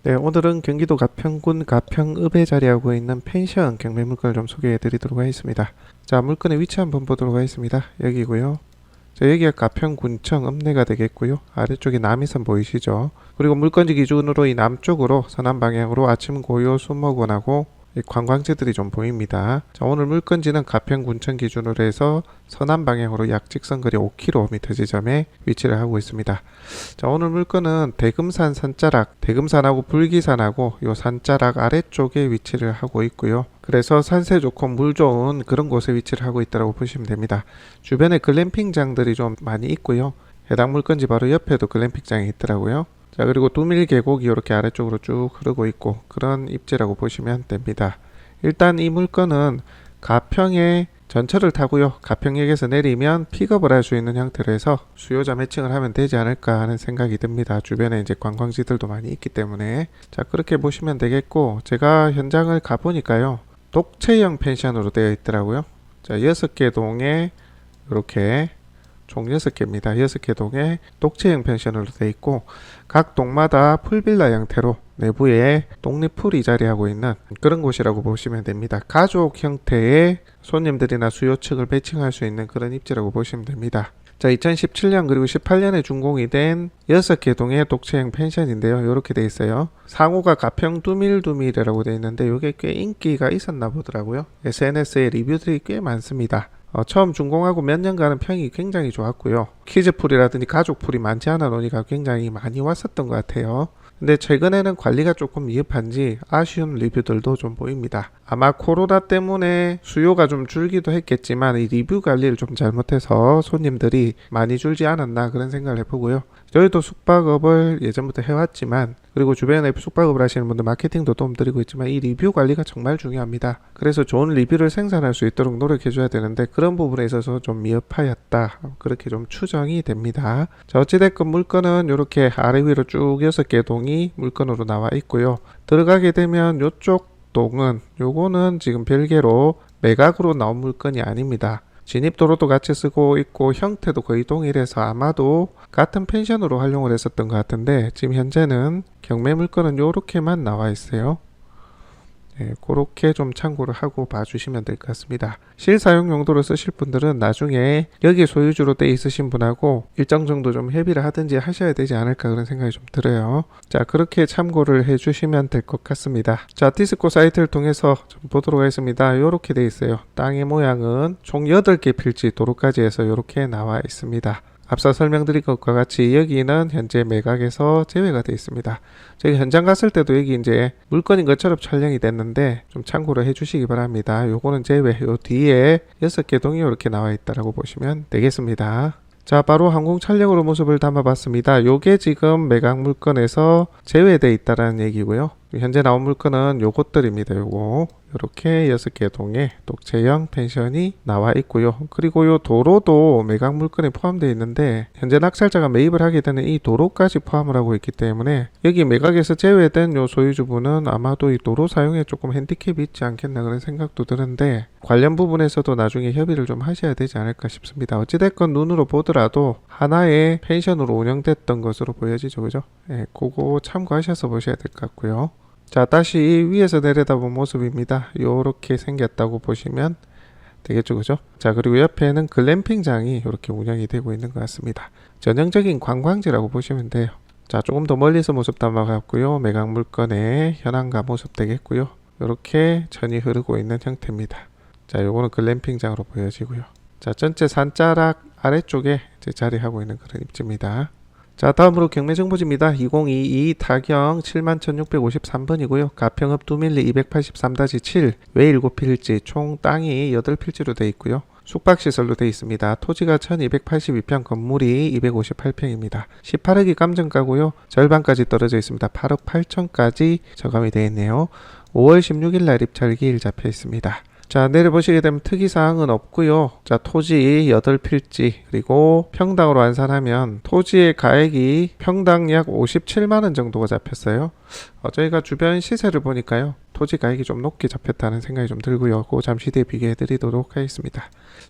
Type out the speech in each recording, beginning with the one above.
네, 오늘은 경기도 가평군 가평읍에 자리하고 있는 펜션 경매 물건을 좀 소개해 드리도록 하겠습니다. 자, 물건의 위치 한번 보도록 하겠습니다. 여기고요. 자, 여기가 가평군청 읍내가 되겠고요. 아래쪽에 남이섬 보이시죠? 그리고 물건지 기준으로 이 남쪽으로 서남 방향으로 아침 고요 수목원하고 이 관광지들이 좀 보입니다. 자, 오늘 물건지는 가평군청 기준으로 해서 서남 방향으로 약 직선거리 5km 지점에 위치를 하고 있습니다. 자, 오늘 물건은 대금산 산자락, 대금산하고 불기산하고 요 산자락 아래쪽에 위치를 하고 있고요. 그래서 산세 좋고 물 좋은 그런 곳에 위치를 하고 있다고 보시면 됩니다. 주변에 글램핑장들이 좀 많이 있고요. 해당 물건지 바로 옆에도 글램핑장이 있더라고요. 자, 그리고 두밀 계곡이 이렇게 아래쪽으로 쭉 흐르고 있고 그런 입지라고 보시면 됩니다. 일단 이 물건은 가평에 전철을 타고요. 가평역에서 내리면 픽업을 할 수 있는 형태로 해서 수요자 매칭을 하면 되지 않을까 하는 생각이 듭니다. 주변에 이제 관광지들도 많이 있기 때문에. 자, 그렇게 보시면 되겠고, 제가 현장을 가보니까요. 독채형 펜션으로 되어 있더라고요. 자, 6개 동에 이렇게 총 6개입니다. 6개 동에 독채형 펜션으로 되어 있고 각 동마다 풀빌라 형태로 내부에 독립풀이 자리하고 있는 그런 곳이라고 보시면 됩니다. 가족 형태의 손님들이나 수요층을 매칭할 수 있는 그런 입지라고 보시면 됩니다. 자, 2017년 그리고 18년에 준공이 된 6개 동의 독채형 펜션인데요. 이렇게 돼 있어요. 상호가 가평 두밀두밀이라고 돼 있는데 이게 꽤 인기가 있었나 보더라고요. SNS에 리뷰들이 꽤 많습니다. 처음 준공하고 몇 년간은 평이 굉장히 좋았고요. 키즈풀이라든지 가족풀이 많지 않아 논의가 굉장히 많이 왔었던 것 같아요. 근데 최근에는 관리가 조금 미흡한지 아쉬운 리뷰들도 좀 보입니다. 아마 코로나 때문에 수요가 좀 줄기도 했겠지만 이 리뷰 관리를 좀 잘못해서 손님들이 많이 줄지 않았나 그런 생각을 해보고요. 저희도 숙박업을 예전부터 해왔지만 그리고 주변에 숙박업을 하시는 분들 마케팅도 도움드리고 있지만 이 리뷰 관리가 정말 중요합니다. 그래서 좋은 리뷰를 생산할 수 있도록 노력해줘야 되는데 그런 부분에 있어서 좀 미흡하였다. 그렇게 좀 추정이 됩니다. 자, 어찌됐건 물건은 이렇게 아래 위로 쭉 6개 동이 물건으로 나와 있고요. 들어가게 되면 이쪽 동은 요거는 지금 별개로 매각으로 나온 물건이 아닙니다. 진입도로도 같이 쓰고 있고 형태도 거의 동일해서 아마도 같은 펜션으로 활용을 했었던 것 같은데 지금 현재는 경매 물건은 요렇게만 나와 있어요. 네, 그렇게 좀 참고를 하고 봐주시면 될 것 같습니다. 실사용 용도로 쓰실 분들은 나중에 여기 소유주로 돼 있으신 분하고 일정 정도 좀 협의를 하든지 하셔야 되지 않을까 그런 생각이 좀 들어요. 자, 그렇게 참고를 해주시면 될 것 같습니다. 자, 디스코 사이트를 통해서 좀 보도록 하겠습니다. 이렇게 돼 있어요. 땅의 모양은 총 8개 필지 도로까지 해서 이렇게 나와 있습니다. 앞서 설명드린 것과 같이 여기는 현재 매각에서 제외가 되어 있습니다. 저희 현장 갔을 때도 여기 이제 물건인 것처럼 촬영이 됐는데 좀 참고를 해주시기 바랍니다. 요거는 제외, 요 뒤에 6개 동이 이렇게 나와 있다라고 보시면 되겠습니다. 자, 바로 항공 촬영으로 모습을 담아봤습니다. 요게 지금 매각 물건에서 제외되어 있다라는 얘기고요. 현재 나온 물건은 요것들입니다. 요거 이렇게 6개 동의 독채형 펜션이 나와 있고요. 그리고 요 도로도 매각 물건에 포함되어 있는데 현재 낙찰자가 매입을 하게 되는 이 도로까지 포함을 하고 있기 때문에 여기 매각에서 제외된 요 소유주분은 아마도 이 도로 사용에 조금 핸디캡이 있지 않겠나 그런 생각도 드는데 관련 부분에서도 나중에 협의를 좀 하셔야 되지 않을까 싶습니다. 어찌됐건 눈으로 보더라도 하나의 펜션으로 운영됐던 것으로 보여지죠. 그죠? 네, 그거 참고하셔서 보셔야 될 것 같고요. 자, 다시 위에서 내려다본 모습입니다. 요렇게 생겼다고 보시면 되겠죠. 그죠? 자, 그리고 옆에는 글램핑장이 이렇게 운영이 되고 있는 것 같습니다. 전형적인 관광지라고 보시면 돼요. 자, 조금 더 멀리서 모습 담아갔고요. 매각 물건의 현황과 모습 되겠고요. 이렇게 전이 흐르고 있는 형태입니다. 자, 요거는 글램핑장으로 보여지고요. 자, 전체 산자락 아래쪽에 이제 자리하고 있는 그런 입지입니다. 자, 다음으로 경매정보지입니다. 2022 타경 71,653번이고요. 가평읍 두밀리 283-7 외 7필지 총 땅이 8필지로 되어 있고요. 숙박시설로 되어 있습니다. 토지가 1282평, 건물이 258평입니다. 18억이 감정가고요. 절반까지 떨어져 있습니다. 8억 8천까지 저감이 되어 있네요. 5월 16일 날 입찰기일 잡혀 있습니다. 자, 내려보시게 되면 특이사항은 없고요. 자, 토지 8필지 그리고 평당으로 환산하면 토지의 가액이 평당 약 57만원 정도가 잡혔어요. 저희가 주변 시세를 보니까요. 토지 가격이 좀 높게 잡혔다는 생각이 좀 들고요. 그거 잠시 뒤에 비교해 드리도록 하겠습니다.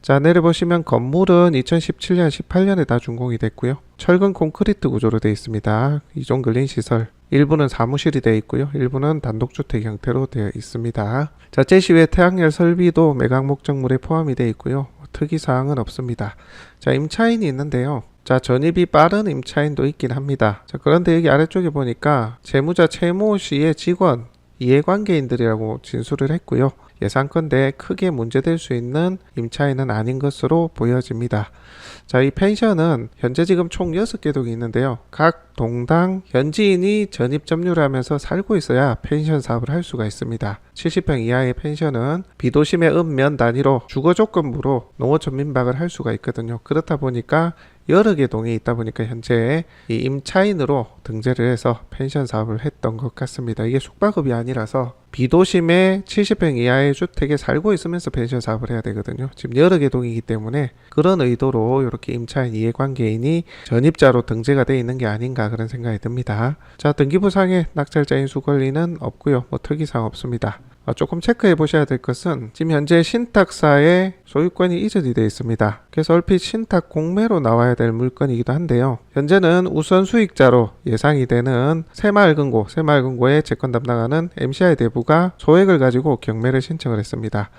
자, 내려보시면 건물은 2017년, 18년에 다 준공이 됐고요. 철근 콘크리트 구조로 되어 있습니다. 이종 근린 시설. 일부는 사무실이 되어 있고요. 일부는 단독주택 형태로 되어 있습니다. 자, 제시외 태양열 설비도 매각 목적물에 포함이 되어 있고요. 특이사항은 없습니다. 자, 임차인이 있는데요. 자, 전입이 빠른 임차인도 있긴 합니다. 자, 그런데 여기 아래쪽에 보니까 채무자 최모 씨의 직원, 이해관계인들이라고 진술을 했고요. 예상컨대 크게 문제될 수 있는 임차인은 아닌 것으로 보여집니다. 자, 이 펜션은 현재 지금 총 6개 동이 있는데요. 각 동당 현지인이 전입 점유를 하면서 살고 있어야 펜션 사업을 할 수가 있습니다. 70평 이하의 펜션은 비도심의 읍면 단위로 주거 조건부로 농어촌 민박을 할 수가 있거든요. 그렇다 보니까 여러 개 동이 있다 보니까 현재 이 임차인으로 등재를 해서 펜션 사업을 했던 것 같습니다. 이게 숙박업이 아니라서 비도심의 70평 이하의 주택에 살고 있으면서 펜션 사업을 해야 되거든요. 지금 여러 개 동이기 때문에 그런 의도로 이렇게 임차인 이해관계인이 전입자로 등재가 되어 있는 게 아닌가 그런 생각이 듭니다. 자, 등기부상에 낙찰자 인수 권리는 없고요. 뭐 특이사항 없습니다. 조금 체크해 보셔야 될 것은 지금 현재 신탁사의 소유권이 이전이 되어 있습니다. 그래서 얼핏 신탁 공매로 나와야 될 물건이기도 한데요. 현재는 우선 수익자로 예상이 되는 새마을금고의 채권 담당하는 MCI 대부가 소액을 가지고 경매를 신청을 했습니다.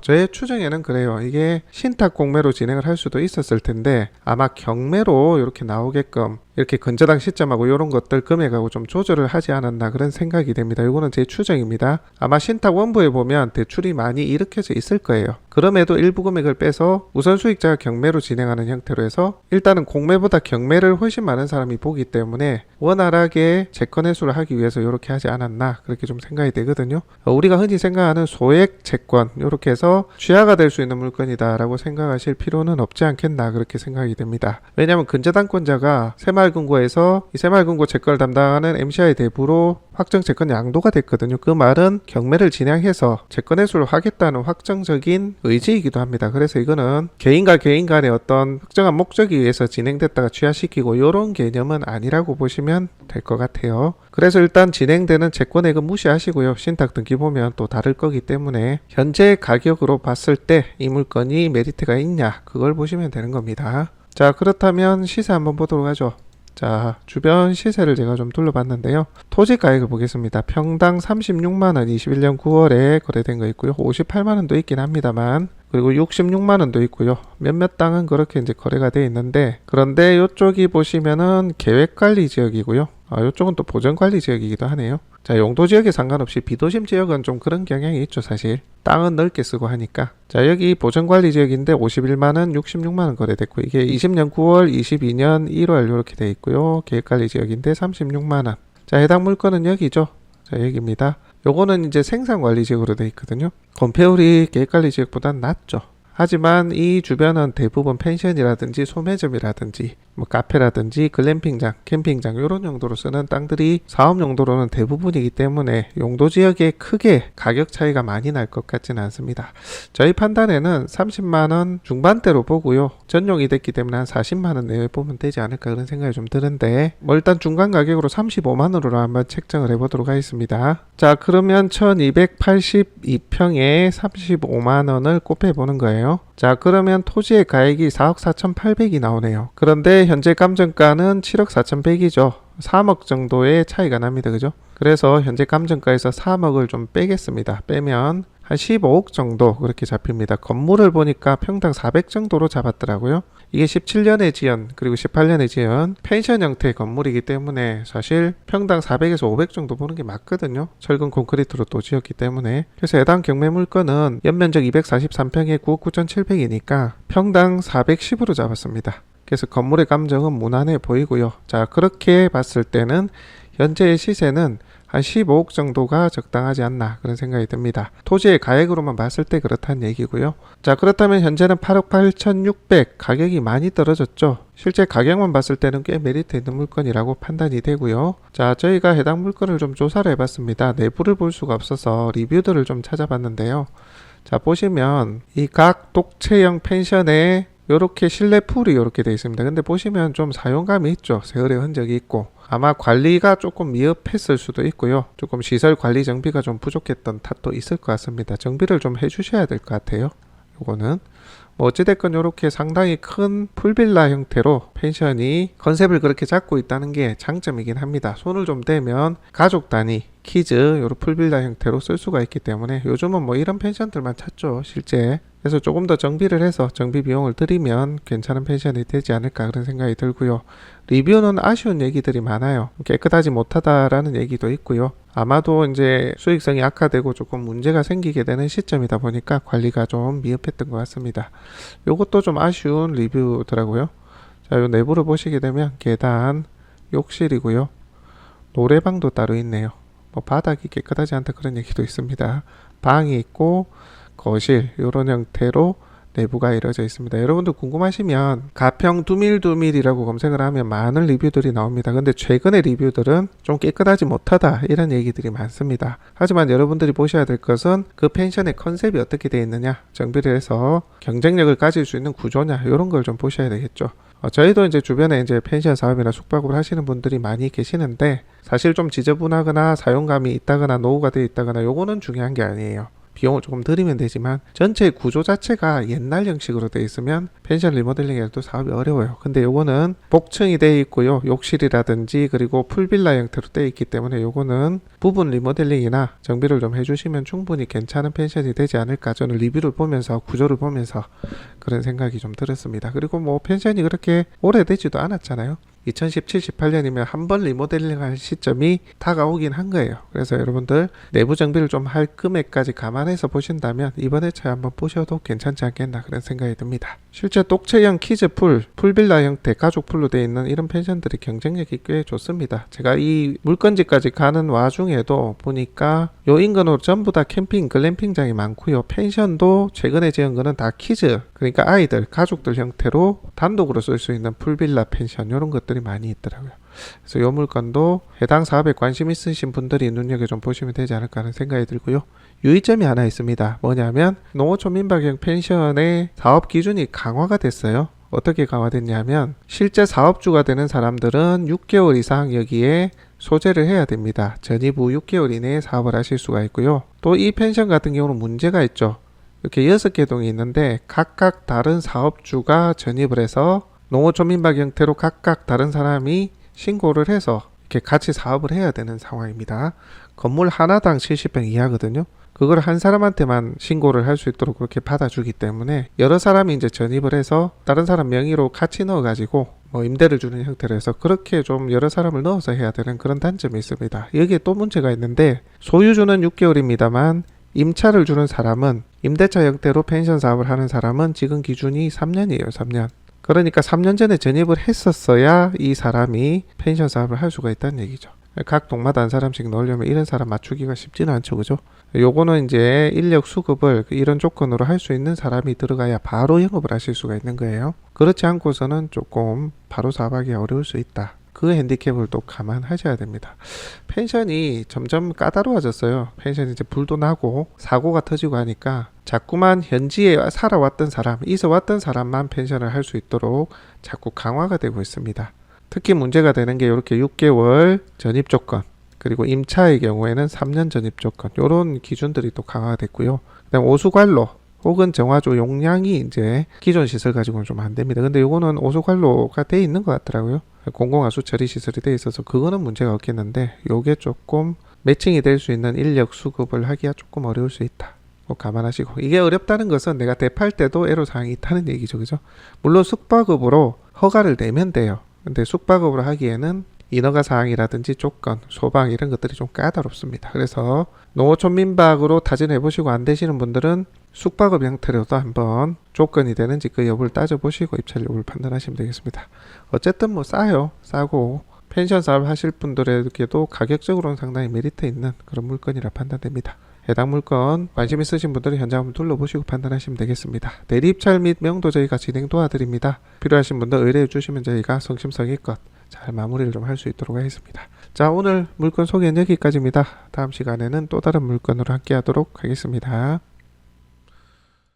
저의 추정에는 그래요. 이게 신탁 공매로 진행을 할 수도 있었을 텐데 아마 경매로 이렇게 나오게끔 이렇게 건저당 시점하고 이런 것들 금액하고 좀 조절을 하지 않았나 그런 생각이 됩니다. 이거는 제 추정입니다. 아마 신탁 원부에 보면 대출이 많이 일으켜져 있을 거예요. 그럼에도 일부 금액을 빼서 우선 수익자가 경매로 진행하는 형태로 해서 일단은 공매보다 경매를 훨씬 많은 사람이 보기 때문에 원활하게 채권 회수를 하기 위해서 이렇게 하지 않았나 그렇게 좀 생각이 되거든요. 우리가 흔히 생각하는 소액 채권 이렇게 해서 취하가 될 수 있는 물건이다 라고 생각하실 필요는 없지 않겠나 그렇게 생각이 됩니다. 왜냐하면 근저당권자가 새마을금고에서 이 새마을금고 채권을 담당하는 MCI 대부로 확정 채권 양도가 됐거든요. 그 말은 경매를 진행해서 채권 회수를 하겠다는 확정적인 의지이기도 합니다. 그래서 이거는 개인과 개인 간의 어떤 특정한 목적에 의해서 진행됐다가 취하시키고 이런 개념은 아니라고 보시면 될 것 같아요. 그래서 일단 진행되는 채권액은 무시하시고요. 신탁 등기 보면 또 다를 거기 때문에 현재 가격으로 봤을 때 이 물건이 메리트가 있냐 그걸 보시면 되는 겁니다. 자, 그렇다면 시세 한번 보도록 하죠. 자, 주변 시세를 제가 좀 둘러봤는데요. 토지 가액을 보겠습니다. 평당 36만원 21년 9월에 거래된 거 있고요. 58만원도 있긴 합니다만 그리고 66만원도 있고요. 몇몇 땅은 그렇게 이제 거래가 되어 있는데 그런데 이쪽이 보시면은 계획관리 지역이고요. 이쪽은 또 보전관리 지역이기도 하네요. 자, 용도 지역에 상관없이 비도심 지역은 좀 그런 경향이 있죠, 사실. 땅은 넓게 쓰고 하니까. 자, 여기 보전관리 지역인데 51만원, 66만원 거래됐고, 이게 20년 9월, 22년 1월 이렇게 돼 있고요. 계획관리 지역인데 36만원. 자, 해당 물건은 여기죠. 자, 여기입니다. 요거는 이제 생산관리 지역으로 돼 있거든요. 건폐율이 계획관리 지역보다는 낮죠. 하지만 이 주변은 대부분 펜션이라든지 소매점이라든지 뭐 카페라든지 글램핑장, 캠핑장 이런 용도로 쓰는 땅들이 사업 용도로는 대부분이기 때문에 용도 지역에 크게 가격 차이가 많이 날 것 같지는 않습니다. 저희 판단에는 30만원 중반대로 보고요. 전용이 됐기 때문에 한 40만원 내외 보면 되지 않을까 그런 생각이 좀 드는데 뭐 일단 중간 가격으로 35만원으로 한번 책정을 해보도록 하겠습니다. 자, 그러면 1282평에 35만원을 곱해보는 거예요. 자, 그러면 토지의 가액이 4억 4,800이 나오네요. 그런데 현재 감정가는 7억 4,100이죠. 3억 정도의 차이가 납니다. 그죠? 그래서 현재 감정가에서 3억을 좀 빼겠습니다. 빼면 한 15억 정도 그렇게 잡힙니다. 건물을 보니까 평당 400 정도로 잡았더라고요. 이게 17년에 지은 그리고 18년에 지은 펜션 형태의 건물이기 때문에 사실 평당 400에서 500 정도 보는 게 맞거든요. 철근 콘크리트로 또 지었기 때문에. 그래서 해당 경매 물건은 연면적 243평에 9억 9,700이니까 평당 410으로 잡았습니다. 그래서 건물의 감정은 무난해 보이고요. 자, 그렇게 봤을 때는 현재의 시세는 한 15억 정도가 적당하지 않나 그런 생각이 듭니다. 토지의 가액으로만 봤을 때 그렇다는 얘기고요. 자, 그렇다면 현재는 8억 8,600 가격이 많이 떨어졌죠. 실제 가격만 봤을 때는 꽤 메리트 있는 물건이라고 판단이 되고요. 자, 저희가 해당 물건을 좀 조사를 해봤습니다. 내부를 볼 수가 없어서 리뷰들을 좀 찾아봤는데요. 자, 보시면 이 각 독채형 펜션에 요렇게 실내 풀이 이렇게 되어 있습니다. 근데 보시면 좀 사용감이 있죠. 세월의 흔적이 있고 아마 관리가 조금 미흡했을 수도 있고요. 조금 시설 관리 정비가 좀 부족했던 탓도 있을 것 같습니다. 정비를 좀 해주셔야 될 것 같아요. 요거는 뭐 어찌됐건 이렇게 상당히 큰 풀빌라 형태로 펜션이 컨셉을 그렇게 잡고 있다는 게 장점이긴 합니다. 손을 좀 대면 가족 단위 키즈 요런 풀빌라 형태로 쓸 수가 있기 때문에 요즘은 뭐 이런 펜션들만 찾죠 실제. 그래서 조금 더 정비를 해서 정비 비용을 들이면 괜찮은 펜션이 되지 않을까 그런 생각이 들고요. 리뷰는 아쉬운 얘기들이 많아요. 깨끗하지 못하다라는 얘기도 있고요. 아마도 이제 수익성이 악화되고 조금 문제가 생기게 되는 시점이다 보니까 관리가 좀 미흡했던 것 같습니다. 요것도 좀 아쉬운 리뷰더라고요. 자, 요 내부를 보시게 되면 계단, 욕실이고요. 노래방도 따로 있네요. 뭐 바닥이 깨끗하지 않다 그런 얘기도 있습니다. 방이 있고 거실 이런 형태로 내부가 이루어져 있습니다. 여러분들 궁금하시면 가평 두밀두밀이라고 검색을 하면 많은 리뷰들이 나옵니다. 근데 최근의 리뷰들은 좀 깨끗하지 못하다 이런 얘기들이 많습니다. 하지만 여러분들이 보셔야 될 것은 그 펜션의 컨셉이 어떻게 되어 있느냐, 정비를 해서 경쟁력을 가질 수 있는 구조냐 이런 걸 좀 보셔야 되겠죠. 저희도 이제 주변에 이제 펜션 사업이나 숙박업을 하시는 분들이 많이 계시는데 사실 좀 지저분하거나 사용감이 있다거나 노후가 되어 있다거나 요거는 중요한 게 아니에요. 비용을 조금 들이면 되지만 전체 구조 자체가 옛날 형식으로 되어 있으면 펜션 리모델링에도 사업이 어려워요. 근데 요거는 복층이 되어 있고요. 욕실이라든지 그리고 풀빌라 형태로 되어 있기 때문에 요거는 부분 리모델링이나 정비를 좀 해주시면 충분히 괜찮은 펜션이 되지 않을까 저는 리뷰를 보면서 구조를 보면서 그런 생각이 좀 들었습니다. 그리고 뭐 펜션이 그렇게 오래되지도 않았잖아요. 2017, 18년이면 한 번 리모델링 할 시점이 다가오긴 한 거예요. 그래서 여러분들 내부 정비를 좀 할 금액까지 감안해서 보신다면 이번 회차에 한번 보셔도 괜찮지 않겠나 그런 생각이 듭니다. 실제 독채형 키즈풀, 풀빌라 형태 가족풀로 되어 있는 이런 펜션들이 경쟁력이 꽤 좋습니다. 제가 이 물건지까지 가는 와중에도 보니까 요 인근으로 전부 다 캠핑, 글램핑장이 많고요. 펜션도 최근에 지은 거는 다 키즈, 그러니까 아이들, 가족들 형태로 단독으로 쓸 수 있는 풀빌라 펜션 이런 것들이 많이 있더라고요. 그래서 이 물건도 해당 사업에 관심 있으신 분들이 눈여겨 좀 보시면 되지 않을까 하는 생각이 들고요. 유의점이 하나 있습니다. 뭐냐면 농어촌 민박형 펜션의 사업 기준이 강화가 됐어요. 어떻게 강화됐냐면 실제 사업주가 되는 사람들은 6개월 이상 여기에 소재를 해야 됩니다. 전입 후 6개월 이내에 사업을 하실 수가 있고요. 또 이 펜션 같은 경우는 문제가 있죠. 이렇게 6개 동이 있는데 각각 다른 사업주가 전입을 해서 농어촌 민박 형태로 각각 다른 사람이 신고를 해서 이렇게 같이 사업을 해야 되는 상황입니다. 건물 하나당 70평 이하거든요. 그걸 한 사람한테만 신고를 할 수 있도록 그렇게 받아주기 때문에 여러 사람이 이제 전입을 해서 다른 사람 명의로 같이 넣어가지고 뭐 임대를 주는 형태로 해서 그렇게 좀 여러 사람을 넣어서 해야 되는 그런 단점이 있습니다. 여기에 또 문제가 있는데 소유주는 6개월입니다만 임차를 주는 사람은 임대차 형태로 펜션 사업을 하는 사람은 지금 기준이 3년이에요. 3년. 그러니까 3년 전에 전입을 했었어야 이 사람이 펜션 사업을 할 수가 있다는 얘기죠. 각 동마다 한 사람씩 넣으려면 이런 사람 맞추기가 쉽지는 않죠. 그죠? 요거는 이제 인력 수급을 이런 조건으로 할 수 있는 사람이 들어가야 바로 영업을 하실 수가 있는 거예요. 그렇지 않고서는 조금 바로 사업하기 어려울 수 있다. 그 핸디캡을 또 감안하셔야 됩니다. 펜션이 점점 까다로워졌어요. 펜션이 이제 불도 나고 사고가 터지고 하니까 자꾸만 현지에 살아왔던 사람, 있어왔던 사람만 펜션을 할 수 있도록 자꾸 강화가 되고 있습니다. 특히 문제가 되는 게 이렇게 6개월 전입 조건, 그리고 임차의 경우에는 3년 전입 조건, 이런 기준들이 또 강화됐고요. 그다음 오수관로 혹은 정화조 용량이 이제 기존 시설 가지고는 좀 안 됩니다. 근데 이거는 오수관로가 돼 있는 것 같더라고요. 공공하수 처리 시설이 돼 있어서 그거는 문제가 없겠는데 요게 조금 매칭이 될 수 있는 인력 수급을 하기가 조금 어려울 수 있다. 꼭 감안하시고, 이게 어렵다는 것은 내가 대팔 때도 애로사항이 있다는 얘기죠. 그죠? 물론 숙박업으로 허가를 내면 돼요. 근데 숙박업으로 하기에는 인허가 사항이라든지 조건, 소방 이런 것들이 좀 까다롭습니다. 그래서 농어촌 민박으로 타진해 보시고 안 되시는 분들은 숙박업 형태로도 한번 조건이 되는지 그 여부를 따져보시고 입찰 여부를 판단하시면 되겠습니다. 어쨌든 뭐 싸고 펜션 사업 하실 분들에게도 가격적으로는 상당히 메리트 있는 그런 물건이라 판단됩니다. 해당 물건 관심 있으신 분들은 현장 한번 둘러보시고 판단하시면 되겠습니다. 대리 입찰 및 명도 저희가 진행 도와드립니다. 필요하신 분들 의뢰해 주시면 저희가 성심성의껏 잘 마무리를 좀 할 수 있도록 하겠습니다. 자, 오늘 물건 소개는 여기까지입니다. 다음 시간에는 또 다른 물건으로 함께 하도록 하겠습니다.